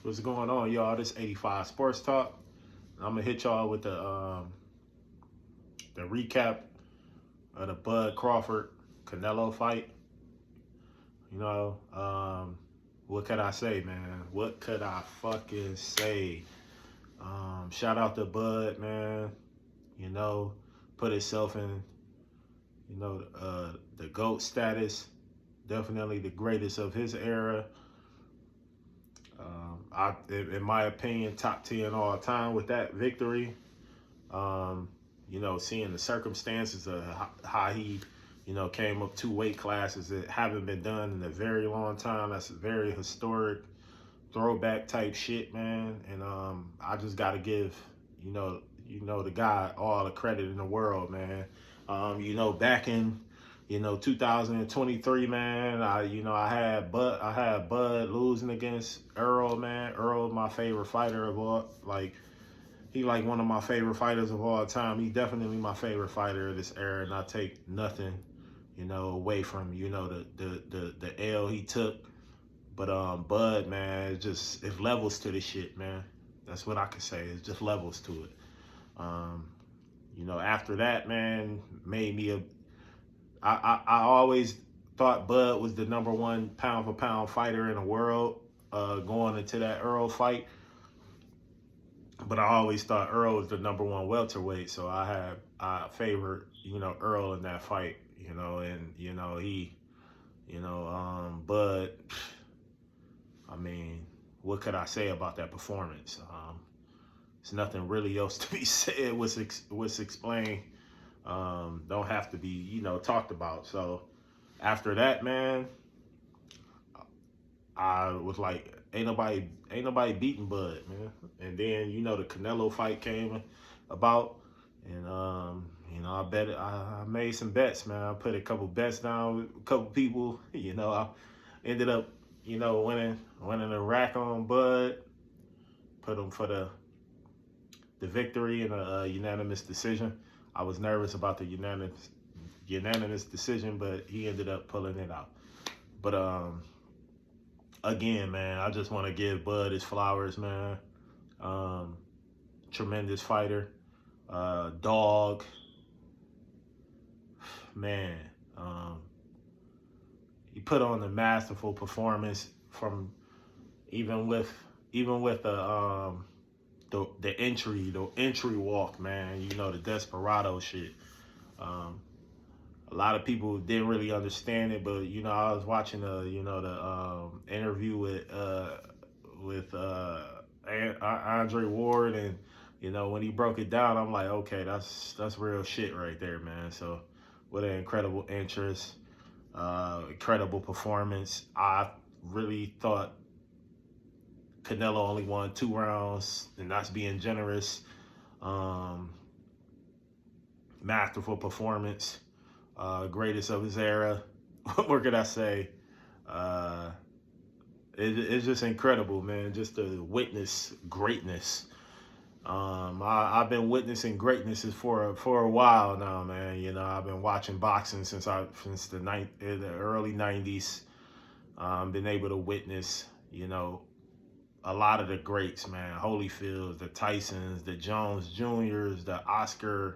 What's going on, y'all? This 85 Sports Talk. I'm gonna hit y'all with the recap of the Bud Crawford Canelo fight. You know, what could I say, man? What could I fucking say? Shout out to Bud, man. You know, put itself in, the GOAT status. Definitely the greatest of his era. In my opinion, top 10 all time with that victory. Seeing the circumstances of how he, came up 2 weight classes that haven't been done in a very long time. That's a very historic throwback type shit, man. And I just got to give, the guy all the credit in the world, man. Back in 2023, man. I had Bud losing against Earl, man. Earl, my favorite fighter of all. He one of my favorite fighters of all time. He definitely my favorite fighter of this era, and I take nothing, away from the L he took. But Bud, man, it levels to the shit, man. That's what I can say. It's just levels to it. After that, man, made me I always thought Bud was the number one pound for pound fighter in the world going into that Earl fight. But I always thought Earl was the number one welterweight. So I favored, Earl in that fight, and, Bud, I mean, what could I say about that performance? There's nothing really else to be said. What's explained don't have to be, talked about. So after that, man, I was like, ain't nobody beating Bud, man. And then, the Canelo fight came about, and I made some bets, man. I put a couple bets down with a couple people. I ended up, winning a rack on Bud. Put him for the victory in a unanimous decision. I was nervous about the unanimous decision, but he ended up pulling it out. But again, man, I just want to give Bud his flowers, man. Tremendous fighter, dog, man. He put on a masterful performance from even with the entry walk, man. The desperado shit. A lot of people didn't really understand it, but I was watching the interview with Andre Ward, and when he broke it down, I'm like, okay, that's real shit right there, man. So what an incredible interest, incredible performance. I really thought Canelo only won 2 rounds, and that's being generous. Masterful performance. Greatest of his era. What could I say? It's just incredible, man. Just to witness greatness. I've been witnessing greatness for a while now, man. I've been watching boxing since the early '90s. Been able to witness, a lot of the greats, man. Holyfield, the Tysons, the Jones Juniors, the Oscars,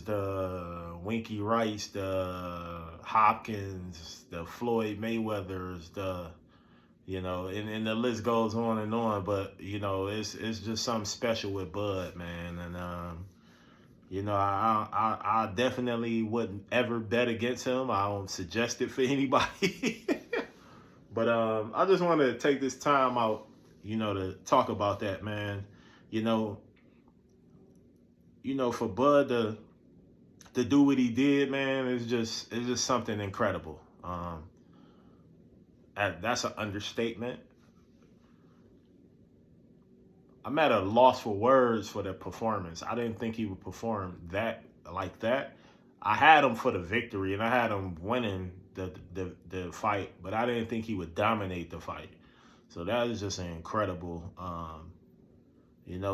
the Winky Wrights, the Hopkins, the Floyd Mayweathers, and the list goes on and on. But it's just something special with Bud, man. And I definitely wouldn't ever bet against him. I don't suggest it for anybody. But I just want to take this time out, to talk about that, man. For Bud to do what he did, man, it's just something incredible. That's an understatement. I'm at a loss for words for the performance. I didn't think he would perform like that. I had him for the victory, and I had him winning the fight, but I didn't think he would dominate the fight. So that is just an incredible.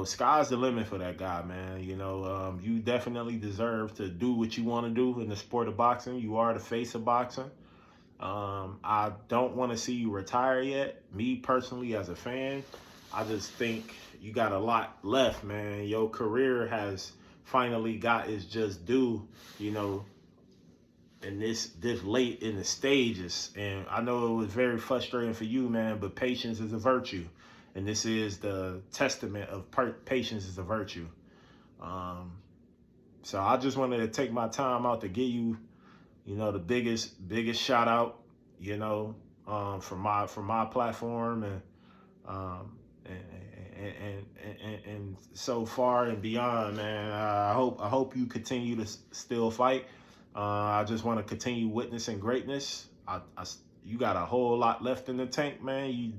Sky's the limit for that guy, man. You definitely deserve to do what you want to do in the sport of boxing. You are the face of boxing. I don't want to see you retire yet. Me personally, as a fan, I just think you got a lot left, man. Your career has finally got its just due, you know, and this late in the stages. And I know it was very frustrating for you, man, but patience is a virtue. And this is the testament of patience is a virtue. Um, so I just wanted to take my time out to give you, you know, the biggest shout out, you know, from my platform, um, and so far and beyond, man. I hope you continue to still fight. I just want to continue witnessing greatness. You got a whole lot left in the tank, man. You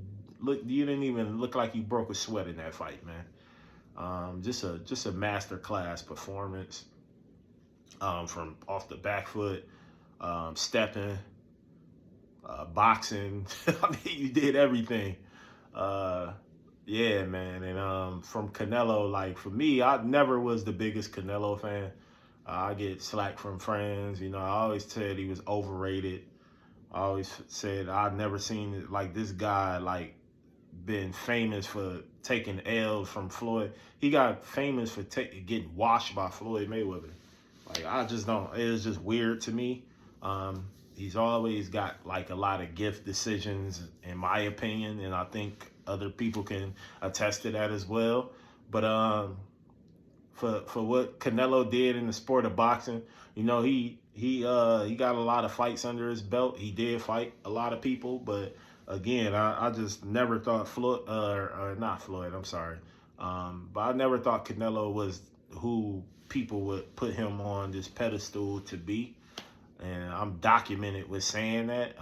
didn't even look like you broke a sweat in that fight, man. Just a master class performance. From off the back foot, stepping, boxing. I mean, you did everything. Yeah, man. And from Canelo, like for me, I never was the biggest Canelo fan. I get slack from friends. You know, I always said he was overrated. I always said I've never seen it like this guy like been famous for taking L's from Floyd. He got famous for getting washed by Floyd Mayweather. Like I just don't. It's just weird to me. He's always got like a lot of gift decisions, in my opinion, and I think other people can attest to that as well. But for what Canelo did in the sport of boxing, you know, he got a lot of fights under his belt. He did fight a lot of people, but again, I just never thought Floyd, or not Floyd, I'm sorry. But I never thought Canelo was who people would put him on this pedestal to be. And I'm documented with saying that.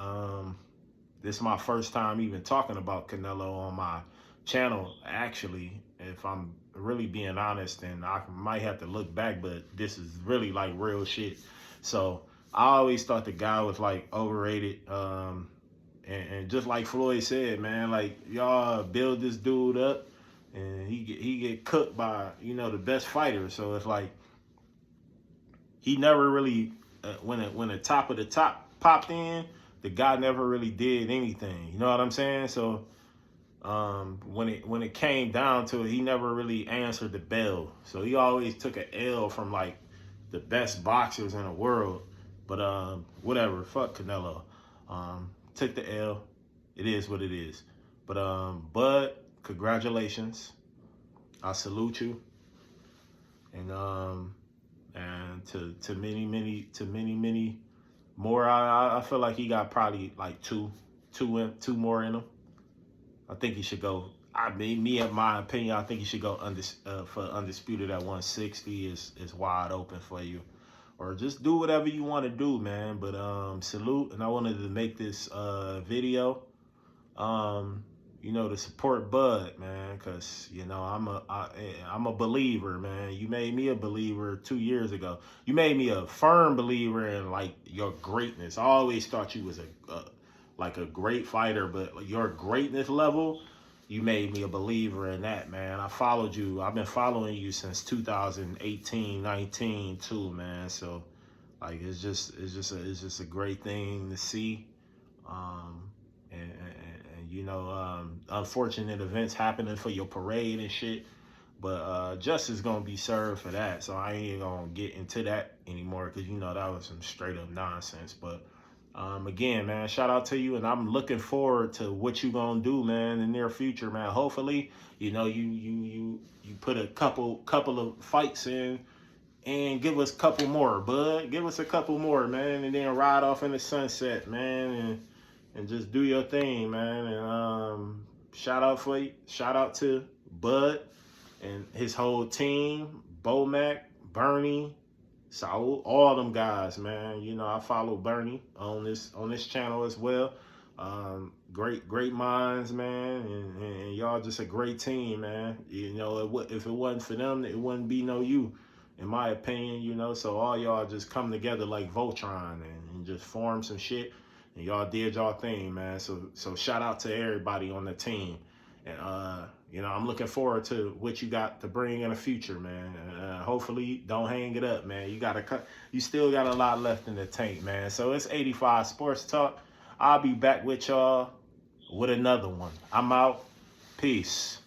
This is my first time even talking about Canelo on my channel, actually, if I'm really being honest, and I might have to look back, but this is really like real shit. So I always thought the guy was like overrated. And just like Floyd said, man, like y'all build this dude up and he get cooked by, you know, the best fighter. So it's like he never really when the top of the top popped in, the guy never really did anything. You know what I'm saying? So when it came down to it, he never really answered the bell. So he always took an L from like the best boxers in the world. But whatever, fuck Canelo. Took the L. It is what it is. But Bud, congratulations. I salute you. And to many more. I feel like he got probably like two more in him. I think he should go. I mean, me in my opinion, I think he should go for undisputed at 160 is wide open for you. Or just do whatever you want to do, man. But salute, and I wanted to make this video, you know, to support Bud, man, because you know I'm a believer, man. You made me a believer 2 years ago. You made me a firm believer in like your greatness. I always thought you was like a great fighter, but your greatness level, you made me a believer in that, man. I followed you. I've been following you since 2018, 19 too, man. So like it's just a great thing to see. And you know, unfortunate events happening for your parade and shit. But justice is gonna be served for that. So I ain't gonna get into that anymore because you know that was some straight up nonsense. But again, man, shout out to you, and I'm looking forward to what you gonna do, man, in the near future, man. Hopefully, you know, you put a couple of fights in and give us a couple more, Bud. Give us a couple more, man, and then ride off in the sunset, man, and just do your thing, man. And shout out to Bud and his whole team, Bomac, Bernie, Saul, all them guys, man. You know, I follow Bernie on this channel as well. Great minds, man, and y'all just a great team, man. You know, if it wasn't for them, it wouldn't be no you, in my opinion. You know, so all y'all just come together like Voltron and just form some shit, and y'all did y'all thing, man. So shout out to everybody on the team, and you know, I'm looking forward to what you got to bring in the future, man. Hopefully, don't hang it up, man. You still got a lot left in the tank, man. So it's 85 Sports Talk. I'll be back with y'all with another one. I'm out. Peace.